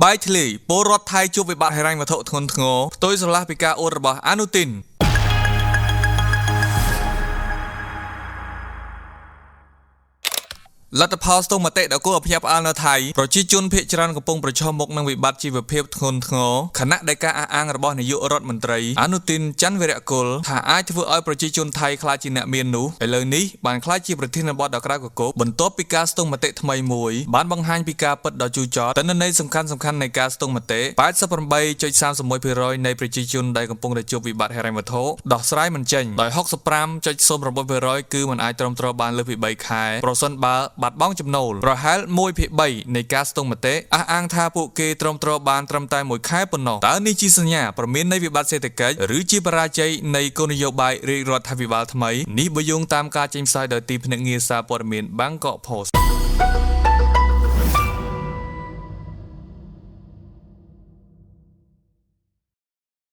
បាយធ្លាយពលរដ្ឋថៃជួបវិបត្តិហិរញ្ញវត្ថុធ្ងន់ធ្ងរផ្ទុយស្រឡះពីការអួតរបស់អនុទានលទ្ធផលស្ទង់មតិដ៏គួរឲ្យភ្ញាក់ផ្អើលនៅថៃប្រជាជនភាគច្រើនកំពុងប្រឈមមុខនឹងវិបត្តិជីវភាពធ្ងន់ធ្ងរខណៈដែលការអះអាងរបស់នាយករដ្ឋមន្ត្រីអនុទានច័ន្ទវីរៈគុលថាអាចធ្វើឲ្យប្រជាជនថៃខ្លាចជាអ្នកមាននោះឥឡូវនេះបានខ្លាចជាប្រធានបទដ៏ក្រៅកគោកបន្ទាប់ពីការស្ទង់មតិថ្មីមួយបានបង្ហាញពីការពិតដ៏ជូរចត់ទិន្នន័យសំខាន់ៗនៃការស្ទង់មតិ 88.31% នៃប្រជាជនដែលកំពុងតែជួបវិបត្តិហិរញ្ញវត្ថុដោះស្រាយមិនចេញដោយ 65.09% គឺមិនអាចទ្រាំទ្របានលើសពី3ខែប្រសិនបើបាត់បង់ចំណូលប្រហែល 1/3 នៃការស្ទង់មតិអះអាងថាពួកគេទ្រាំទ្របានត្រឹមតែ1ខែប៉ុណ្ណោះតើនេះជាសញ្ញាព្រមាននៃវិបត្តិសេដ្ឋកិច្ចឬជាបរាជ័យនៃគោលនយោបាយរាជរដ្ឋាភិបាលថ្មីនេះបើយោងតាមការចេញផ្សាយដោយទីភ្នាក់ងារសារព័ត៌មាន Bangkok Post